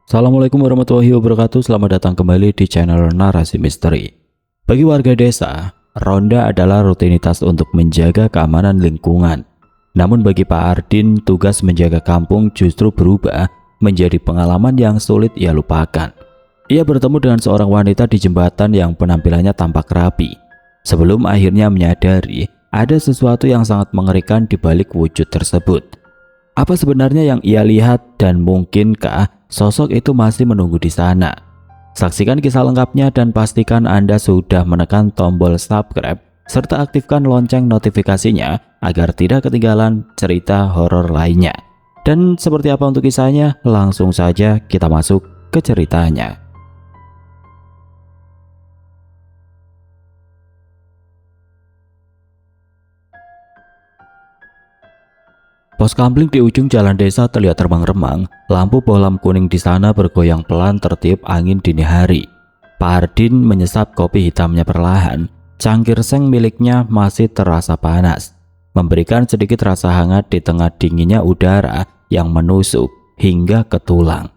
Assalamualaikum warahmatullahi wabarakatuh. Selamat datang kembali di channel Narasi Misteri. Bagi warga desa, ronda adalah rutinitas untuk menjaga keamanan lingkungan. Namun bagi Pak Ardin, tugas menjaga kampung justru berubah menjadi pengalaman yang sulit ia lupakan. Ia bertemu dengan seorang wanita di jembatan yang penampilannya tampak rapi. Sebelum akhirnya menyadari ada sesuatu yang sangat mengerikan di balik wujud tersebut. Apa sebenarnya yang ia lihat dan mungkinkah sosok itu masih menunggu di sana? Saksikan kisah lengkapnya dan pastikan Anda sudah menekan tombol subscribe serta aktifkan lonceng notifikasinya agar tidak ketinggalan cerita horor lainnya. Dan seperti apa untuk kisahnya? Langsung saja kita masuk ke ceritanya. Pos kampling di ujung jalan desa terlihat remang-remang. Lampu bohlam kuning di sana bergoyang pelan tertiup angin dini hari. Pak Ardin menyesap kopi hitamnya perlahan. Cangkir seng miliknya masih terasa panas, memberikan sedikit rasa hangat di tengah dinginnya udara yang menusuk hingga ke tulang.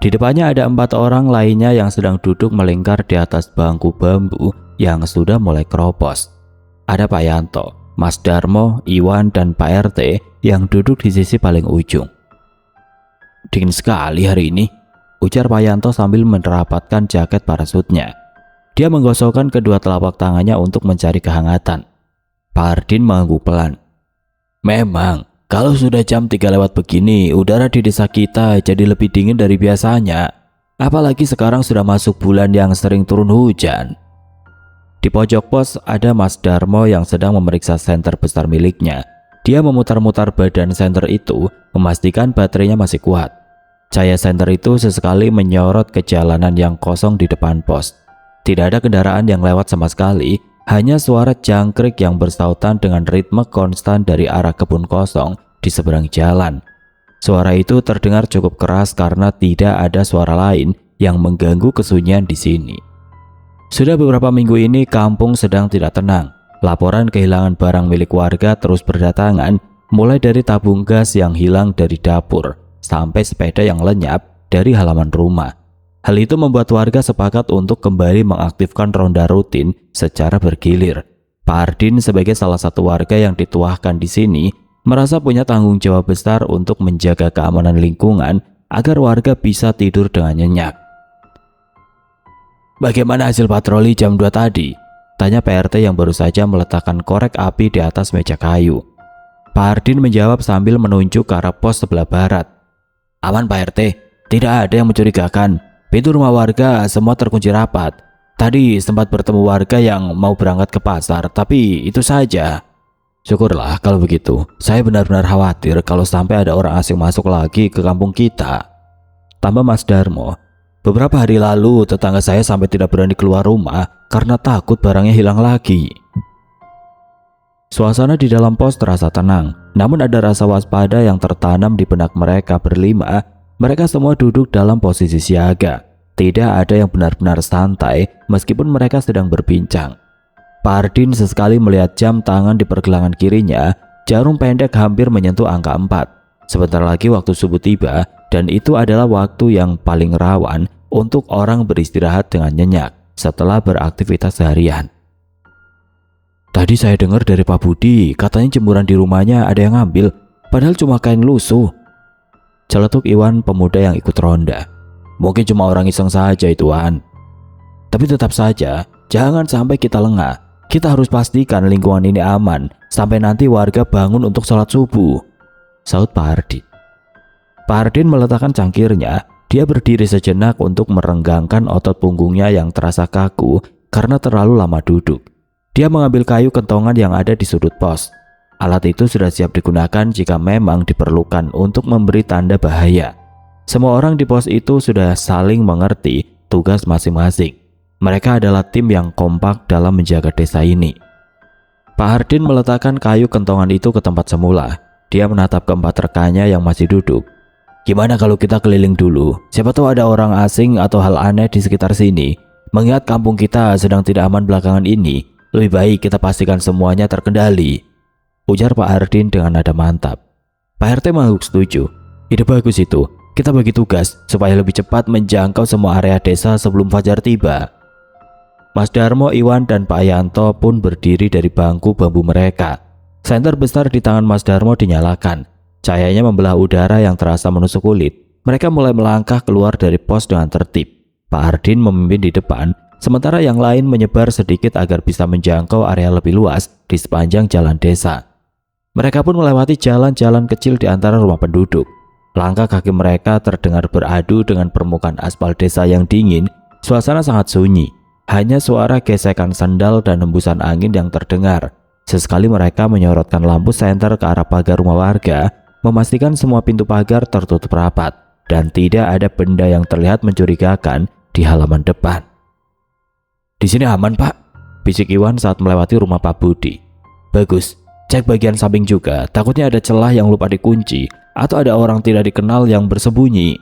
Di depannya ada 4 orang lainnya yang sedang duduk melingkar di atas bangku bambu yang sudah mulai keropos. Ada Pak Yanto, Mas Darmo, Iwan, dan Pak RT yang duduk di sisi paling ujung. "Dingin sekali hari ini," ujar Pak Yanto sambil merapatkan jaket parasutnya. Dia menggosokkan kedua telapak tangannya untuk mencari kehangatan. Pak Ardin mengangguk pelan. "Memang, kalau sudah jam 3 lewat begini, udara di desa kita jadi lebih dingin dari biasanya. Apalagi sekarang sudah masuk bulan yang sering turun hujan." Di pojok pos ada Mas Darmo yang sedang memeriksa senter besar miliknya. Dia memutar-mutar badan senter itu, memastikan baterainya masih kuat. Cahaya senter itu sesekali menyorot ke jalanan yang kosong di depan pos. Tidak ada kendaraan yang lewat sama sekali, hanya suara jangkrik yang bersautan dengan ritme konstan dari arah kebun kosong di seberang jalan. Suara itu terdengar cukup keras karena tidak ada suara lain yang mengganggu kesunyian di sini. Sudah beberapa minggu ini kampung sedang tidak tenang. Laporan kehilangan barang milik warga terus berdatangan, mulai dari tabung gas yang hilang dari dapur sampai sepeda yang lenyap dari halaman rumah. Hal itu membuat warga sepakat untuk kembali mengaktifkan ronda rutin secara bergilir. Pak Ardin sebagai salah satu warga yang dituahkan di sini merasa punya tanggung jawab besar untuk menjaga keamanan lingkungan agar warga bisa tidur dengan nyenyak. "Bagaimana hasil patroli jam 2 tadi?" tanya Pak RT yang baru saja meletakkan korek api di atas meja kayu. Pak Ardin menjawab sambil menunjuk ke arah pos sebelah barat. "Aman Pak RT, tidak ada yang mencurigakan. Pintu rumah warga semua terkunci rapat. Tadi sempat bertemu warga yang mau berangkat ke pasar, tapi itu saja." "Syukurlah kalau begitu. Saya benar-benar khawatir kalau sampai ada orang asing masuk lagi ke kampung kita," tambah Mas Darmo. "Beberapa hari lalu tetangga saya sampai tidak berani keluar rumah karena takut barangnya hilang lagi." Suasana di dalam pos terasa tenang, namun ada rasa waspada yang tertanam di benak mereka berlima. Mereka semua duduk dalam posisi siaga. Tidak ada yang benar-benar santai meskipun mereka sedang berbincang. Pak Ardin sesekali melihat jam tangan di pergelangan kirinya. Jarum pendek hampir menyentuh angka 4. Sebentar lagi waktu subuh tiba, dan itu adalah waktu yang paling rawan untuk orang beristirahat dengan nyenyak setelah beraktivitas seharian. "Tadi saya dengar dari Pak Budi, katanya jemuran di rumahnya ada yang ngambil, padahal cuma kain lusuh," celetuk Iwan, pemuda yang ikut ronda. "Mungkin cuma orang iseng saja itu, Wan. Tapi tetap saja, jangan sampai kita lengah. Kita harus pastikan lingkungan ini aman sampai nanti warga bangun untuk sholat subuh," saut Pak Ardin. Pak Ardin meletakkan cangkirnya. Dia berdiri sejenak untuk merenggangkan otot punggungnya yang terasa kaku karena terlalu lama duduk. Dia mengambil kayu kentongan yang ada di sudut pos. Alat itu sudah siap digunakan jika memang diperlukan untuk memberi tanda bahaya. Semua orang di pos itu sudah saling mengerti tugas masing-masing. Mereka adalah tim yang kompak dalam menjaga desa ini. Pak Ardin meletakkan kayu kentongan itu ke tempat semula. Dia menatap keempat rekannya yang masih duduk. "Gimana kalau kita keliling dulu? Siapa tahu ada orang asing atau hal aneh di sekitar sini. Mengingat kampung kita sedang tidak aman belakangan ini, lebih baik kita pastikan semuanya terkendali," ujar Pak Ardin dengan nada mantap. Pak RT mengangguk setuju. "Ide bagus itu. Kita bagi tugas supaya lebih cepat menjangkau semua area desa sebelum fajar tiba." Mas Darmo, Iwan, dan Pak Yanto pun berdiri dari bangku bambu mereka. Senter besar di tangan Mas Darmo dinyalakan. Cahayanya membelah udara yang terasa menusuk kulit. Mereka mulai melangkah keluar dari pos dengan tertib. Pak Ardin memimpin di depan, sementara yang lain menyebar sedikit agar bisa menjangkau area lebih luas di sepanjang jalan desa. Mereka pun melewati jalan-jalan kecil di antara rumah penduduk. Langkah kaki mereka terdengar beradu dengan permukaan aspal desa yang dingin. Suasana sangat sunyi. Hanya suara gesekan sandal dan hembusan angin yang terdengar. Sesekali mereka menyorotkan lampu senter ke arah pagar rumah warga, memastikan semua pintu pagar tertutup rapat dan tidak ada benda yang terlihat mencurigakan di halaman depan. "Di sini aman, Pak," bisik Iwan saat melewati rumah Pak Budi. "Bagus, cek bagian samping juga, takutnya ada celah yang lupa dikunci atau ada orang tidak dikenal yang bersembunyi."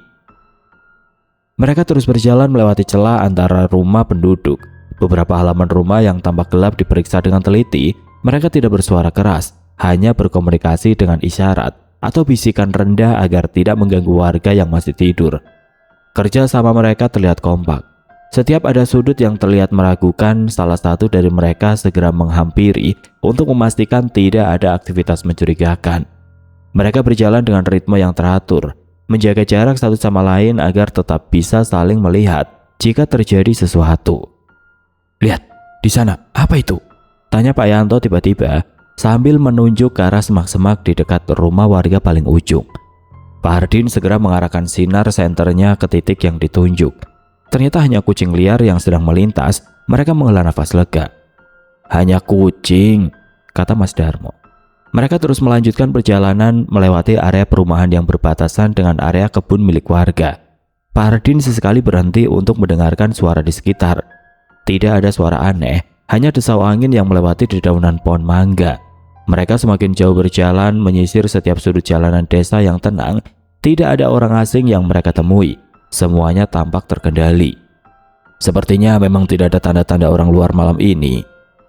Mereka terus berjalan melewati celah antara rumah penduduk. Beberapa halaman rumah yang tampak gelap diperiksa dengan teliti. Mereka tidak bersuara keras, hanya berkomunikasi dengan isyarat atau bisikan rendah agar tidak mengganggu warga yang masih tidur. Kerja sama mereka terlihat kompak. Setiap ada sudut yang terlihat meragukan, salah satu dari mereka segera menghampiri untuk memastikan tidak ada aktivitas mencurigakan. Mereka berjalan dengan ritme yang teratur, menjaga jarak satu sama lain agar tetap bisa saling melihat jika terjadi sesuatu. "Lihat, di sana, apa itu?" tanya Pak Yanto tiba-tiba sambil menunjuk ke arah semak-semak di dekat rumah warga paling ujung. Pak Ardin segera mengarahkan sinar senternya ke titik yang ditunjuk. Ternyata hanya kucing liar yang sedang melintas. Mereka menghela nafas lega. "Hanya kucing," kata Mas Darmo. Mereka terus melanjutkan perjalanan melewati area perumahan yang berbatasan dengan area kebun milik warga. Pak Ardin sesekali berhenti untuk mendengarkan suara di sekitar. Tidak ada suara aneh, hanya desau angin yang melewati dedaunan pohon mangga. Mereka semakin jauh berjalan, menyisir setiap sudut jalanan desa yang tenang. Tidak ada orang asing yang mereka temui. Semuanya tampak terkendali. "Sepertinya memang tidak ada tanda-tanda orang luar malam ini,"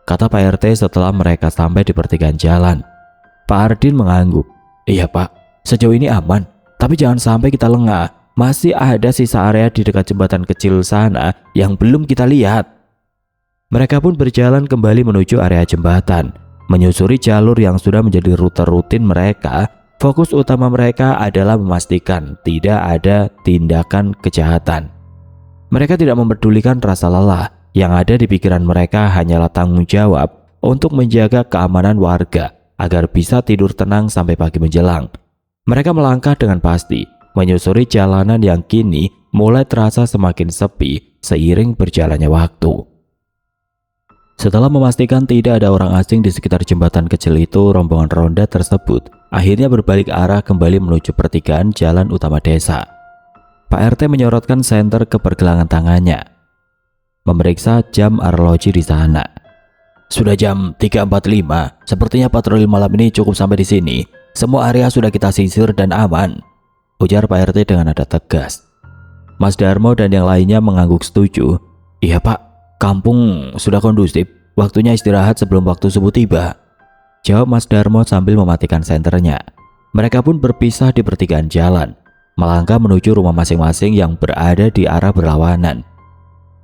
kata Pak RT setelah mereka sampai di pertigaan jalan. Pak Ardin mengangguk. "Iya, Pak, sejauh ini aman. Tapi jangan sampai kita lengah. Masih ada sisa area di dekat jembatan kecil sana yang belum kita lihat." Mereka pun berjalan kembali menuju area jembatan. Menyusuri jalur yang sudah menjadi rute rutin mereka, fokus utama mereka adalah memastikan tidak ada tindakan kejahatan. Mereka tidak mempedulikan rasa lelah. Yang ada di pikiran mereka hanyalah tanggung jawab untuk menjaga keamanan warga agar bisa tidur tenang sampai pagi menjelang. Mereka melangkah dengan pasti, menyusuri jalanan yang kini mulai terasa semakin sepi seiring berjalannya waktu. Setelah memastikan tidak ada orang asing di sekitar jembatan kecil itu, rombongan ronda tersebut akhirnya berbalik arah kembali menuju pertigaan jalan utama desa. Pak RT menyorotkan senter ke pergelangan tangannya, memeriksa jam arloji di sana. "Sudah jam 3.45, sepertinya patroli malam ini cukup sampai di sini. Semua area sudah kita sisir dan aman," ujar Pak RT dengan nada tegas. Mas Darmo dan yang lainnya mengangguk setuju. "Iya, Pak. Kampung sudah kondusif, waktunya istirahat sebelum waktu subuh tiba," jawab Mas Darmo sambil mematikan senternya. Mereka pun berpisah di pertigaan jalan, melangkah menuju rumah masing-masing yang berada di arah berlawanan.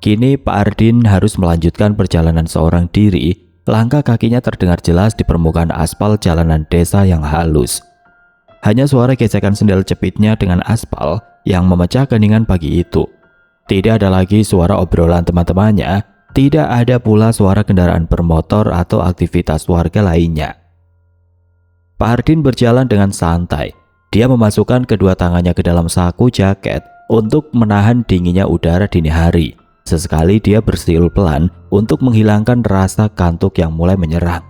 Kini Pak Ardin harus melanjutkan perjalanan seorang diri. Langkah kakinya terdengar jelas di permukaan aspal jalanan desa yang halus. Hanya suara gesekan sendal jepitnya dengan aspal yang memecah keningan pagi itu. Tidak ada lagi suara obrolan teman-temannya, tidak ada pula suara kendaraan bermotor atau aktivitas warga lainnya. Pak Ardin berjalan dengan santai. Dia memasukkan kedua tangannya ke dalam saku jaket untuk menahan dinginnya udara dini hari. Sesekali dia bersiul pelan untuk menghilangkan rasa kantuk yang mulai menyerang.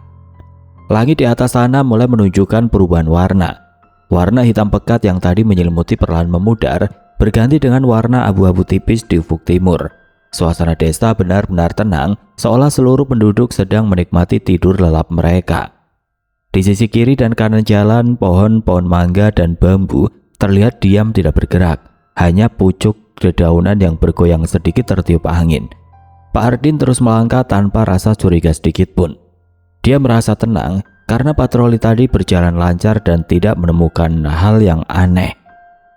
Langit di atas sana mulai menunjukkan perubahan warna. Warna hitam pekat yang tadi menyelimuti perlahan memudar, berganti dengan warna abu-abu tipis di ufuk timur. Suasana desa benar-benar tenang, seolah seluruh penduduk sedang menikmati tidur lelap mereka. Di sisi kiri dan kanan jalan, pohon-pohon mangga dan bambu terlihat diam tidak bergerak. Hanya pucuk dedaunan yang bergoyang sedikit tertiup angin. Pak Ardin terus melangkah tanpa rasa curiga sedikit pun. Dia merasa tenang karena patroli tadi berjalan lancar dan tidak menemukan hal yang aneh.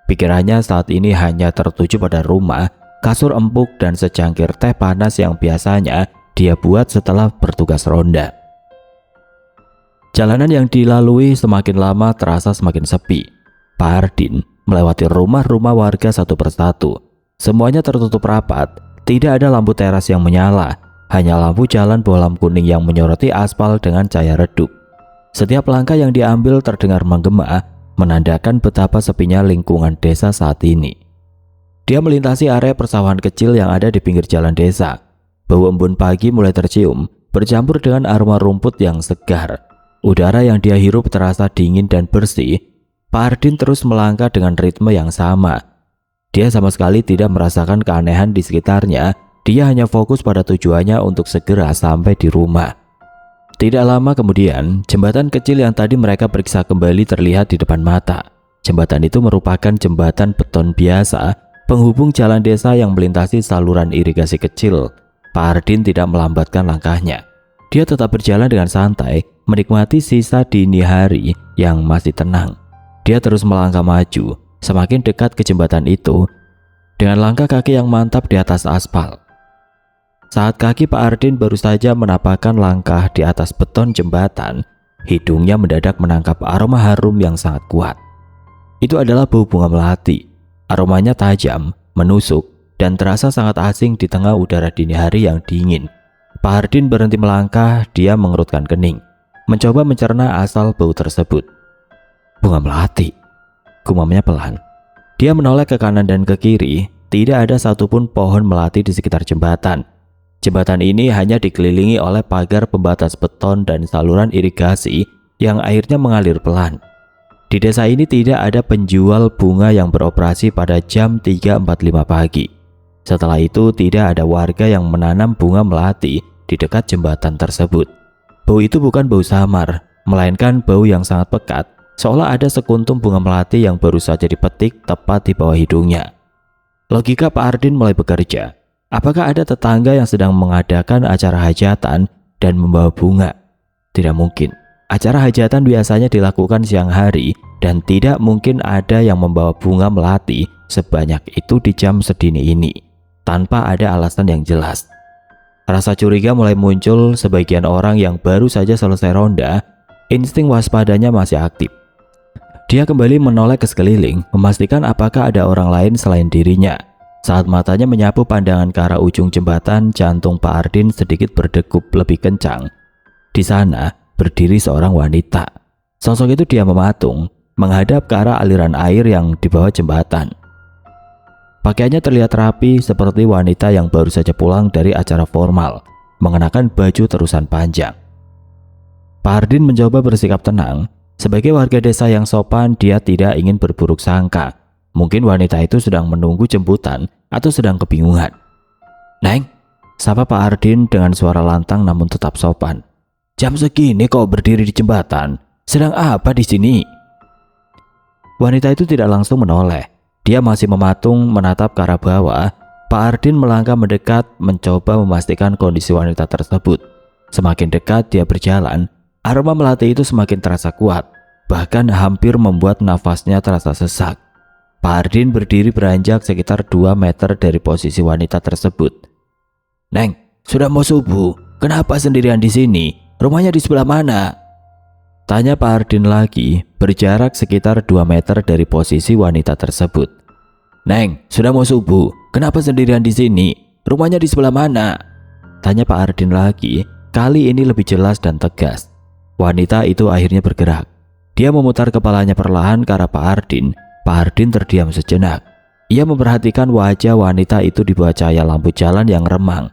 Pikirannya saat ini hanya tertuju pada rumah, kasur empuk, dan secangkir teh panas yang biasanya dia buat setelah bertugas ronda. Jalanan yang dilalui semakin lama terasa semakin sepi. Pak Hardin melewati rumah-rumah warga satu persatu. Semuanya tertutup rapat, tidak ada lampu teras yang menyala, hanya lampu jalan bohlam kuning yang menyoroti aspal dengan cahaya redup. Setiap langkah yang diambil terdengar menggema, menandakan betapa sepinya lingkungan desa saat ini. Dia melintasi area persawahan kecil yang ada di pinggir jalan desa. Bau embun pagi mulai tercium, bercampur dengan aroma rumput yang segar. Udara yang dia hirup terasa dingin dan bersih. Pak Hardin terus melangkah dengan ritme yang sama. Dia sama sekali tidak merasakan keanehan di sekitarnya. Dia hanya fokus pada tujuannya untuk segera sampai di rumah. Tidak lama kemudian, jembatan kecil yang tadi mereka periksa kembali terlihat di depan mata. Jembatan itu merupakan jembatan beton biasa, penghubung jalan desa yang melintasi saluran irigasi kecil. Pak Hardin tidak melambatkan langkahnya. Dia tetap berjalan dengan santai, menikmati sisa dini hari yang masih tenang. Dia terus melangkah maju, semakin dekat ke jembatan itu, dengan langkah kaki yang mantap di atas aspal. Saat kaki Pak Hardin baru saja menapakkan langkah di atas beton jembatan, hidungnya mendadak menangkap aroma harum yang sangat kuat. Itu adalah bau bunga melati. Aromanya tajam, menusuk, dan terasa sangat asing di tengah udara dini hari yang dingin. Pak Hardin berhenti melangkah, dia mengerutkan kening, mencoba mencerna asal bau tersebut. Bunga melati, gumamnya pelan. Dia menoleh ke kanan dan ke kiri, tidak ada satupun pohon melati di sekitar jembatan. Jembatan ini hanya dikelilingi oleh pagar pembatas beton dan saluran irigasi yang airnya mengalir pelan. Di desa ini tidak ada penjual bunga yang beroperasi pada jam 3.45 pagi. Setelah itu tidak ada warga yang menanam bunga melati di dekat jembatan tersebut. Bau itu bukan bau samar, melainkan bau yang sangat pekat, seolah ada sekuntum bunga melati yang baru saja dipetik tepat di bawah hidungnya. Logika Pak Hardin mulai bekerja. Apakah ada tetangga yang sedang mengadakan acara hajatan dan membawa bunga? Tidak mungkin. Acara hajatan biasanya dilakukan siang hari dan tidak mungkin ada yang membawa bunga melati sebanyak itu di jam sedini ini, tanpa ada alasan yang jelas. Rasa curiga mulai muncul. Sebagian orang yang baru saja selesai ronda, insting waspadanya masih aktif. Dia kembali menoleh ke sekeliling, memastikan apakah ada orang lain selain dirinya. Saat matanya menyapu pandangan ke arah ujung jembatan, jantung Pak Hardin sedikit berdegup lebih kencang. Di sana berdiri seorang wanita. Sosok itu diam mematung, menghadap ke arah aliran air yang di bawah jembatan. Pakaiannya terlihat rapi seperti wanita yang baru saja pulang dari acara formal, mengenakan baju terusan panjang. Pak Hardin mencoba bersikap tenang. Sebagai warga desa yang sopan, dia tidak ingin berburuk sangka. Mungkin wanita itu sedang menunggu jemputan atau sedang kebingungan. "Neng," sapa Pak Hardin dengan suara lantang namun tetap sopan. "Jam segini kau berdiri di jembatan. Sedang apa di sini?" Wanita itu tidak langsung menoleh. Dia masih mematung menatap ke arah bawah. Pak Hardin melangkah mendekat, mencoba memastikan kondisi wanita tersebut. Semakin dekat dia berjalan, aroma melati itu semakin terasa kuat, bahkan hampir membuat nafasnya terasa sesak. Pak Hardin berdiri beranjak sekitar 2 meter dari posisi wanita tersebut. "Neng, sudah mau subuh. Kenapa sendirian di sini? Rumahnya di sebelah mana?" tanya Pak Hardin lagi, berjarak sekitar 2 meter dari posisi wanita tersebut. "Neng, sudah mau subuh. Kenapa sendirian di sini? Rumahnya di sebelah mana?" tanya Pak Hardin lagi, kali ini lebih jelas dan tegas. Wanita itu akhirnya bergerak. Dia memutar kepalanya perlahan ke arah Pak Hardin. Pak Hardin terdiam sejenak. Ia memperhatikan wajah wanita itu di bawah cahaya lampu jalan yang remang.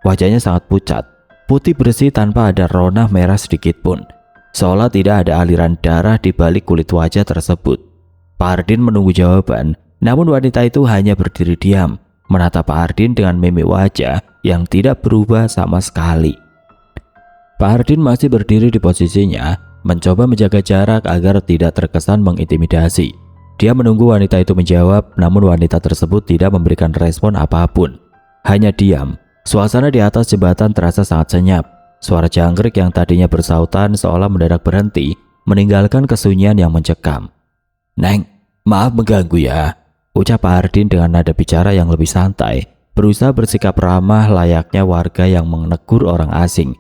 Wajahnya sangat pucat, putih bersih tanpa ada ronah merah sedikit pun, seolah tidak ada aliran darah di balik kulit wajah tersebut. Pak Hardin menunggu jawaban, namun wanita itu hanya berdiri diam, menatap Pak Hardin dengan mimik wajah yang tidak berubah sama sekali. Pak Hardin masih berdiri di posisinya, mencoba menjaga jarak agar tidak terkesan mengintimidasi. Dia menunggu wanita itu menjawab, namun wanita tersebut tidak memberikan respon apapun. Hanya diam. Suasana di atas jembatan terasa sangat senyap. Suara jangkrik yang tadinya bersautan seolah mendadak berhenti, meninggalkan kesunyian yang mencekam. "Neng, maaf mengganggu ya. ucap Pak Hardin dengan nada bicara yang lebih santai, berusaha bersikap ramah layaknya warga yang menegur orang asing.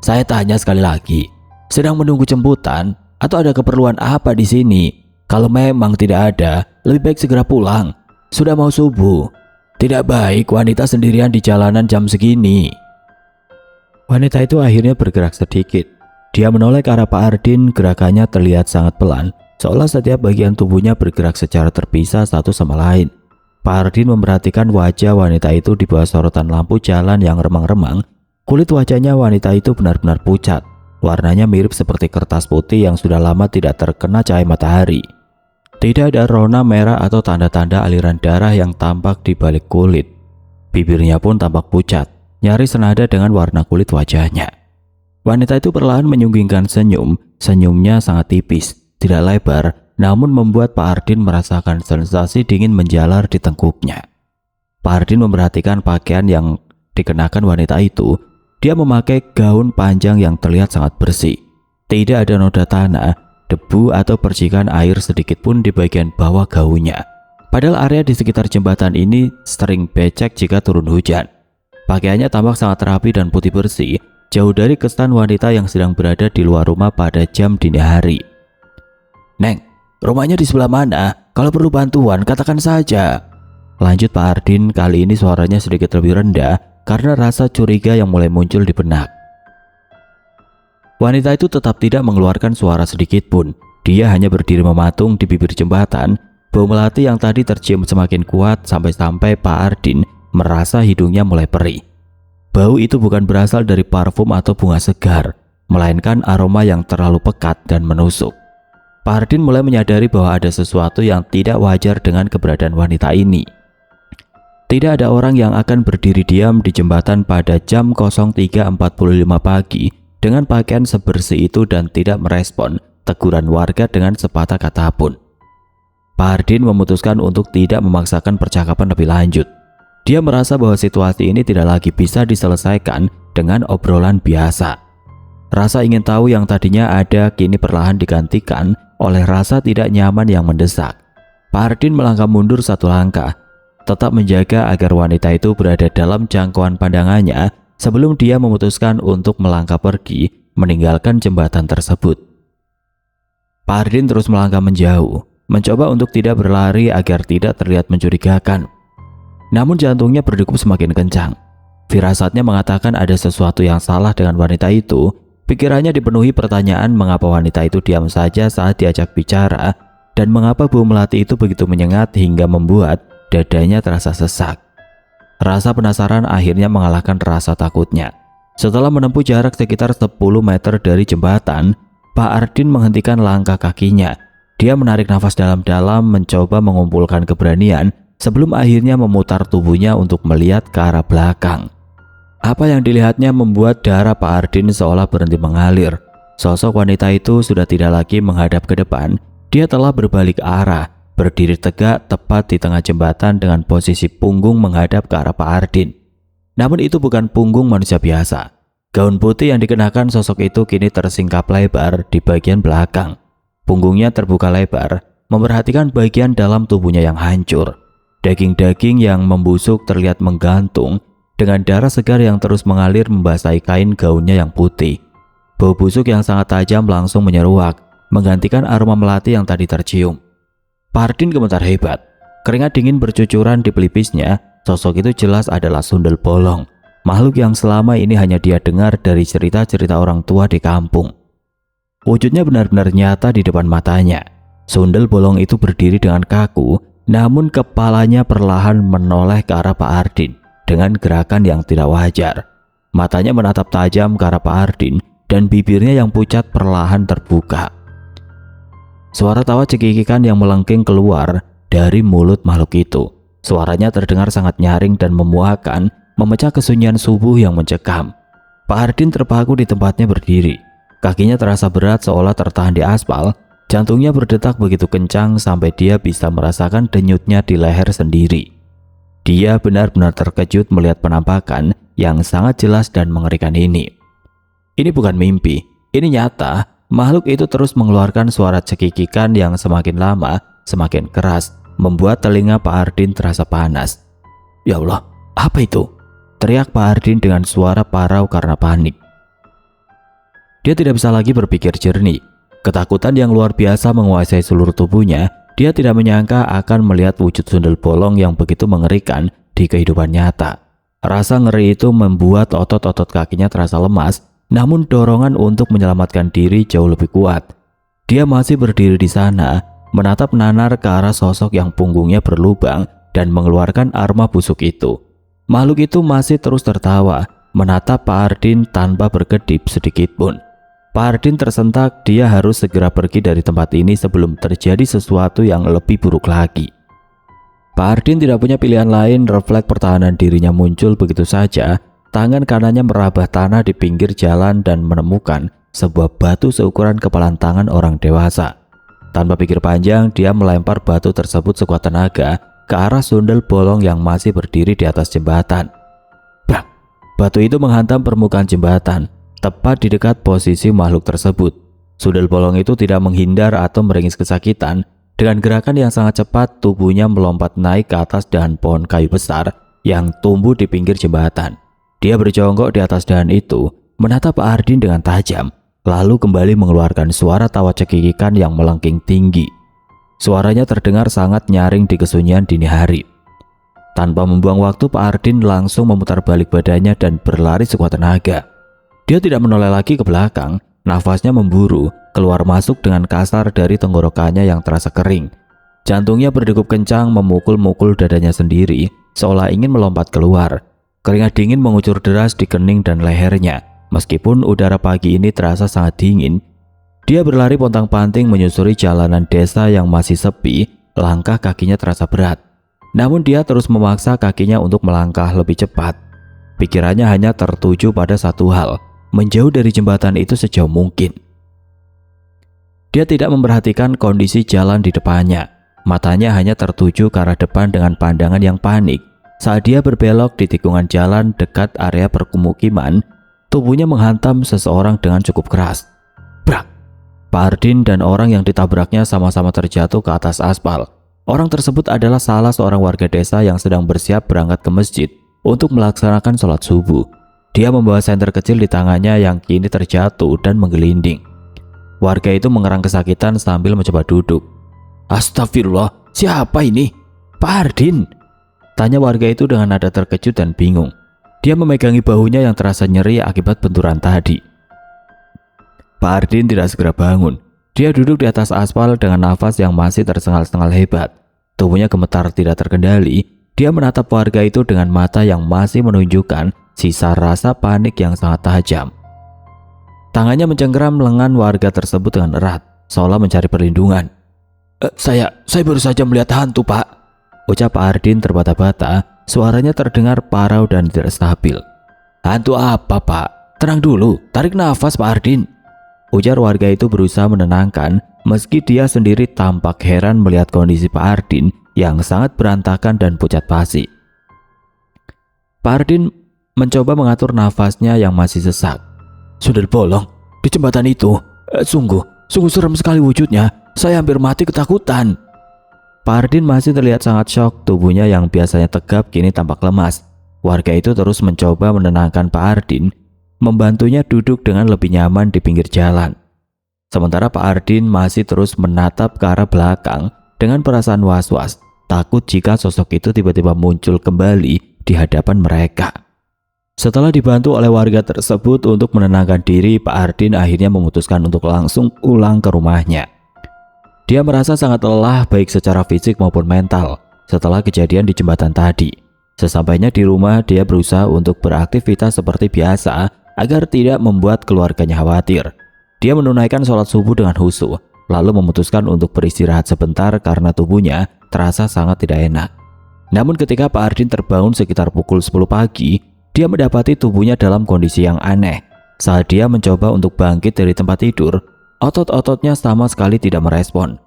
Saya tanya sekali lagi, sedang menunggu jemputan atau ada keperluan apa di sini? Kalau memang tidak ada, lebih baik segera pulang. Sudah mau subuh. Tidak baik wanita sendirian di jalanan jam segini. Wanita itu akhirnya bergerak sedikit. Dia menoleh ke arah Pak Hardin, gerakannya terlihat sangat pelan, seolah setiap bagian tubuhnya bergerak secara terpisah satu sama lain. Pak Hardin memperhatikan wajah wanita itu di bawah sorotan lampu jalan yang remang-remang. Kulit wajahnya wanita itu benar-benar pucat. Warnanya mirip seperti kertas putih yang sudah lama tidak terkena cahaya matahari. Tidak ada rona merah atau tanda-tanda aliran darah yang tampak di balik kulit. Bibirnya pun tampak pucat, nyaris senada dengan warna kulit wajahnya. Wanita itu perlahan menyunggingkan senyum. Senyumnya sangat tipis, tidak lebar, namun membuat Pak Hardin merasakan sensasi dingin menjalar di tengkuknya. Pak Hardin memperhatikan pakaian yang dikenakan wanita itu. Dia memakai gaun panjang yang terlihat sangat bersih. Tidak ada noda tanah, debu atau percikan air sedikit pun di bagian bawah gaunnya. Padahal area di sekitar jembatan ini sering becek jika turun hujan. Pakaiannya tampak sangat rapi dan putih bersih, jauh dari kesan wanita yang sedang berada di luar rumah pada jam dini hari. Neng, rumahnya di sebelah mana? Kalau perlu bantuan, katakan saja. Lanjut Pak Hardin, kali ini suaranya sedikit lebih rendah karena rasa curiga yang mulai muncul di benak. Wanita itu tetap tidak mengeluarkan suara sedikit pun. Dia hanya berdiri mematung di bibir jembatan. Bau melati yang tadi tercium semakin kuat sampai-sampai Pak Hardin merasa hidungnya mulai perih. Bau itu bukan berasal dari parfum atau bunga segar, melainkan aroma yang terlalu pekat dan menusuk. Pak Hardin mulai menyadari bahwa ada sesuatu yang tidak wajar dengan keberadaan wanita ini. Tidak ada orang yang akan berdiri diam di jembatan pada jam 03.45 pagi dengan pakaian sebersih itu dan tidak merespon teguran warga dengan sepatah kata pun. Pak Hardin memutuskan untuk tidak memaksakan percakapan lebih lanjut. Dia merasa bahwa situasi ini tidak lagi bisa diselesaikan dengan obrolan biasa. Rasa ingin tahu yang tadinya ada kini perlahan digantikan oleh rasa tidak nyaman yang mendesak. Pak Hardin melangkah mundur satu langkah, tetap menjaga agar wanita itu berada dalam jangkauan pandangannya sebelum dia memutuskan untuk melangkah pergi meninggalkan jembatan tersebut. Pak Hardin terus melangkah menjauh, mencoba untuk tidak berlari agar tidak terlihat mencurigakan. Namun jantungnya berdegup semakin kencang. Firasatnya mengatakan ada sesuatu yang salah dengan wanita itu. Pikirannya dipenuhi pertanyaan mengapa wanita itu diam saja saat diajak bicara dan mengapa bau melati itu begitu menyengat hingga membuat dadanya terasa sesak. Rasa penasaran akhirnya mengalahkan rasa takutnya. Setelah menempuh jarak sekitar 10 meter dari jembatan, Pak Hardin menghentikan langkah kakinya. Dia menarik nafas dalam-dalam mencoba mengumpulkan keberanian sebelum akhirnya memutar tubuhnya untuk melihat ke arah belakang. Apa yang dilihatnya membuat darah Pak Hardin seolah berhenti mengalir. Sosok wanita itu sudah tidak lagi menghadap ke depan. Dia telah berbalik arah, berdiri tegak tepat di tengah jembatan dengan posisi punggung menghadap ke arah Pak Hardin. Namun itu bukan punggung manusia biasa. Gaun putih yang dikenakan sosok itu kini tersingkap lebar di bagian belakang. Punggungnya terbuka lebar, memperhatikan bagian dalam tubuhnya yang hancur. Daging-daging yang membusuk terlihat menggantung, dengan darah segar yang terus mengalir membasahi kain gaunnya yang putih. Bau busuk yang sangat tajam langsung menyeruak, menggantikan aroma melati yang tadi tercium. Pak Hardin gemetar hebat. Keringat dingin bercucuran di pelipisnya. Sosok itu jelas adalah Sundel Bolong, makhluk yang selama ini hanya dia dengar dari cerita-cerita orang tua di kampung. Wujudnya benar-benar nyata di depan matanya. Sundel Bolong itu berdiri dengan kaku, namun kepalanya perlahan menoleh ke arah Pak Hardin dengan gerakan yang tidak wajar. Matanya menatap tajam ke arah Pak Hardin dan bibirnya yang pucat perlahan terbuka. Suara tawa cekikikan yang melengking keluar dari mulut makhluk itu. Suaranya terdengar sangat nyaring dan memuakan, memecah kesunyian subuh yang mencekam. Pak Hardin terpaku di tempatnya berdiri. Kakinya terasa berat seolah tertahan di aspal. Jantungnya berdetak begitu kencang sampai dia bisa merasakan denyutnya di leher sendiri. Dia benar-benar terkejut melihat penampakan yang sangat jelas dan mengerikan ini. Ini bukan mimpi, ini nyata. Makhluk itu terus mengeluarkan suara cekikikan yang semakin lama semakin keras, membuat telinga Pak Ardin terasa panas. "Ya Allah, apa itu?" teriak Pak Ardin dengan suara parau karena panik. Dia tidak bisa lagi berpikir jernih. Ketakutan yang luar biasa menguasai seluruh tubuhnya. Dia tidak menyangka akan melihat wujud sundel bolong yang begitu mengerikan di kehidupan nyata. Rasa ngeri itu membuat otot-otot kakinya terasa lemas, namun dorongan untuk menyelamatkan diri jauh lebih kuat. Dia masih berdiri di sana, menatap nanar ke arah sosok yang punggungnya berlubang dan mengeluarkan aroma busuk itu. Makhluk itu masih terus tertawa, menatap Pak Ardin tanpa berkedip sedikit pun. Pak Ardin tersentak, dia harus segera pergi dari tempat ini sebelum terjadi sesuatu yang lebih buruk lagi. Pak Ardin tidak punya pilihan lain, refleks pertahanan dirinya muncul begitu saja. Tangan kanannya meraba tanah di pinggir jalan dan menemukan sebuah batu seukuran kepalan tangan orang dewasa. Tanpa pikir panjang, dia melempar batu tersebut sekuat tenaga ke arah sundel bolong yang masih berdiri di atas jembatan. Brak! Batu itu menghantam permukaan jembatan, tepat di dekat posisi makhluk tersebut. Sundel bolong itu tidak menghindar atau meringis kesakitan. Dengan gerakan yang sangat cepat, tubuhnya melompat naik ke atas dahan pohon kayu besar yang tumbuh di pinggir jembatan. Dia berjongkok di atas dahan itu, menatap Pak Ardin dengan tajam, lalu kembali mengeluarkan suara tawa cekikikan yang melengking tinggi. Suaranya terdengar sangat nyaring di kesunyian dini hari. Tanpa membuang waktu, Pak Ardin langsung memutar balik badannya dan berlari sekuat tenaga. Dia tidak menoleh lagi ke belakang, nafasnya memburu, keluar masuk dengan kasar dari tenggorokannya yang terasa kering. Jantungnya berdegup kencang, memukul-mukul dadanya sendiri, seolah ingin melompat keluar. Keringat dingin mengucur deras di kening dan lehernya. Meskipun udara pagi ini terasa sangat dingin, dia berlari pontang-panting menyusuri jalanan desa yang masih sepi. Langkah kakinya terasa berat, namun dia terus memaksa kakinya untuk melangkah lebih cepat. Pikirannya hanya tertuju pada satu hal, menjauh dari jembatan itu sejauh mungkin. Dia tidak memperhatikan kondisi jalan di depannya. Matanya hanya tertuju ke arah depan dengan pandangan yang panik. Saat dia berbelok di tikungan jalan dekat area permukiman, tubuhnya menghantam seseorang dengan cukup keras. Brak! Pak Ardin dan orang yang ditabraknya sama-sama terjatuh ke atas aspal. Orang tersebut adalah salah seorang warga desa yang sedang bersiap berangkat ke masjid untuk melaksanakan sholat subuh. Dia membawa senter kecil di tangannya yang kini terjatuh dan menggelinding. Warga itu mengerang kesakitan sambil mencoba duduk. "Astagfirullah, siapa ini?" "Pak Ardin," tanya warga itu dengan nada terkejut dan bingung. Dia memegangi bahunya yang terasa nyeri akibat benturan tadi. Pak Ardin tidak segera bangun. Dia duduk di atas aspal dengan nafas yang masih tersengal-sengal hebat. Tubuhnya gemetar tidak terkendali. Dia menatap warga itu dengan mata yang masih menunjukkan sisa rasa panik yang sangat tajam. Tangannya mencengkeram lengan warga tersebut dengan erat, seolah mencari perlindungan. Saya baru saja melihat hantu, Pak," ucap Pak Ardin terbata-bata. Suaranya terdengar parau dan tidak stabil. "Hantu apa, Pak? Tenang dulu, tarik nafas, Pak Ardin," ujar warga itu berusaha menenangkan, meski dia sendiri tampak heran melihat kondisi Pak Ardin yang sangat berantakan dan pucat pasi. Pak Ardin mencoba mengatur nafasnya yang masih sesak. "Sundel bolong di jembatan itu, sungguh serem sekali wujudnya. Saya hampir mati ketakutan." Pak Ardin masih terlihat sangat syok, tubuhnya yang biasanya tegap kini tampak lemas. Warga itu terus mencoba menenangkan Pak Ardin, membantunya duduk dengan lebih nyaman di pinggir jalan. Sementara Pak Ardin masih terus menatap ke arah belakang dengan perasaan was-was, takut jika sosok itu tiba-tiba muncul kembali di hadapan mereka. Setelah dibantu oleh warga tersebut untuk menenangkan diri, Pak Ardin akhirnya memutuskan untuk langsung pulang ke rumahnya. Dia merasa sangat lelah baik secara fisik maupun mental setelah kejadian di jembatan tadi. Sesampainya di rumah, dia berusaha untuk beraktivitas seperti biasa agar tidak membuat keluarganya khawatir. Dia menunaikan sholat subuh dengan khusyuk, lalu memutuskan untuk beristirahat sebentar karena tubuhnya terasa sangat tidak enak. Namun ketika Pak Ardin terbangun sekitar pukul 10 pagi, dia mendapati tubuhnya dalam kondisi yang aneh. Saat dia mencoba untuk bangkit dari tempat tidur, otot-ototnya sama sekali tidak merespon.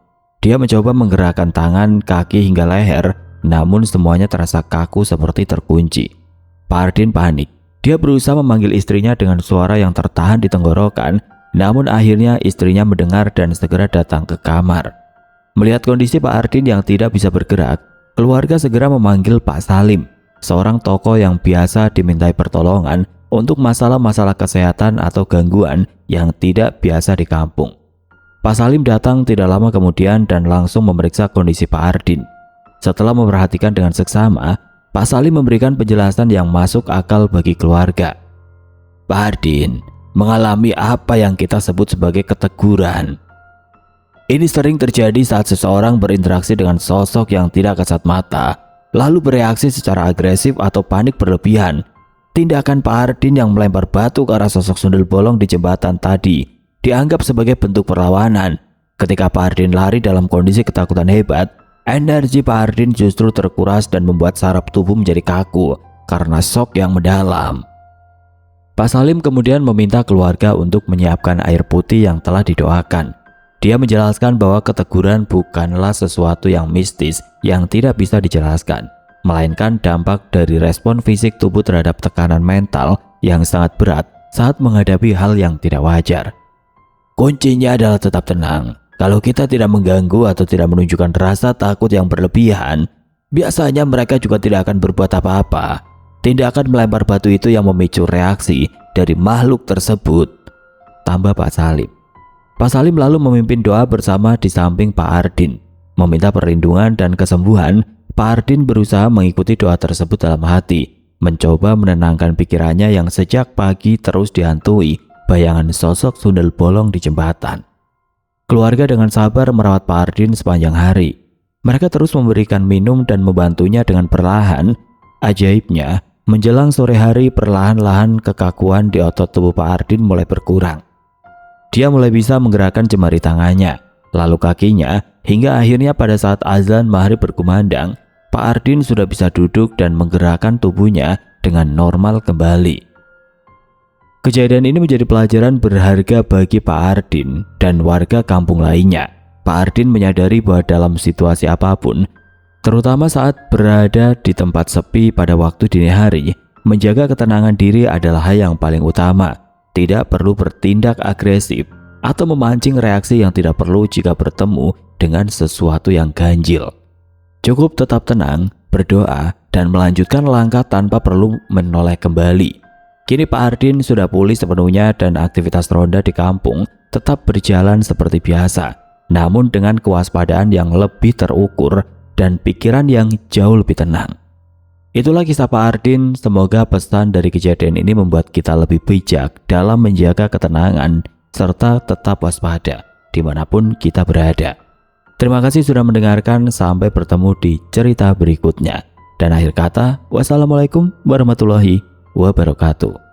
Dia mencoba menggerakkan tangan, kaki hingga leher, namun semuanya terasa kaku seperti terkunci. Pak Ardin panik. Dia berusaha memanggil istrinya dengan suara yang tertahan di tenggorokan, namun akhirnya istrinya mendengar dan segera datang ke kamar. Melihat kondisi Pak Ardin yang tidak bisa bergerak, keluarga segera memanggil Pak Salim, seorang tokoh yang biasa dimintai pertolongan untuk masalah-masalah kesehatan atau gangguan yang tidak biasa di kampung. Pak Salim datang tidak lama kemudian dan langsung memeriksa kondisi Pak Ardin. Setelah memperhatikan dengan seksama, Pak Salim memberikan penjelasan yang masuk akal bagi keluarga. Pak Ardin mengalami apa yang kita sebut sebagai keteguran. Ini sering terjadi saat seseorang berinteraksi dengan sosok yang tidak kasat mata, lalu bereaksi secara agresif atau panik berlebihan. Tindakan Pak Ardin yang melempar batu ke arah sosok sundel bolong di jembatan tadi dianggap sebagai bentuk perlawanan. Ketika Pak Ardin lari dalam kondisi ketakutan hebat, energi Pak Ardin justru terkuras dan membuat saraf tubuh menjadi kaku karena shock yang mendalam. Pak Salim kemudian meminta keluarga untuk menyiapkan air putih yang telah didoakan. Dia menjelaskan bahwa keteguran bukanlah sesuatu yang mistis yang tidak bisa dijelaskan, melainkan dampak dari respon fisik tubuh terhadap tekanan mental yang sangat berat saat menghadapi hal yang tidak wajar. Kuncinya adalah tetap tenang. Kalau kita tidak mengganggu atau tidak menunjukkan rasa takut yang berlebihan, biasanya mereka juga tidak akan berbuat apa-apa. Tindakan melempar batu itu yang memicu reaksi dari makhluk tersebut, tambah Pak Salim. Pak Salim lalu memimpin doa bersama di samping Pak Ardin. Meminta perlindungan dan kesembuhan, Pak Ardin berusaha mengikuti doa tersebut dalam hati, mencoba menenangkan pikirannya yang sejak pagi terus dihantui bayangan sosok sundel bolong di jembatan. Keluarga dengan sabar merawat Pak Ardin sepanjang hari. Mereka terus memberikan minum dan membantunya dengan perlahan. Ajaibnya, menjelang sore hari perlahan-lahan kekakuan di otot tubuh Pak Ardin mulai berkurang. Dia mulai bisa menggerakkan jemari tangannya, lalu kakinya, hingga akhirnya pada saat azan maghrib berkumandang, Pak Ardin sudah bisa duduk dan menggerakkan tubuhnya dengan normal kembali. Kejadian ini menjadi pelajaran berharga bagi Pak Ardin dan warga kampung lainnya. Pak Ardin menyadari bahwa dalam situasi apapun, terutama saat berada di tempat sepi pada waktu dini hari, menjaga ketenangan diri adalah hal yang paling utama. Tidak perlu bertindak agresif atau memancing reaksi yang tidak perlu jika bertemu dengan sesuatu yang ganjil. Cukup tetap tenang, berdoa, dan melanjutkan langkah tanpa perlu menoleh kembali. Kini Pak Ardin sudah pulih sepenuhnya dan aktivitas ronda di kampung tetap berjalan seperti biasa, namun dengan kewaspadaan yang lebih terukur dan pikiran yang jauh lebih tenang. Itulah kisah Pak Ardin. Semoga pesan dari kejadian ini membuat kita lebih bijak dalam menjaga ketenangan serta tetap waspada dimanapun kita berada. Terima kasih sudah mendengarkan. Sampai bertemu di cerita berikutnya. Dan akhir kata, wassalamualaikum warahmatullahi wabarakatuh.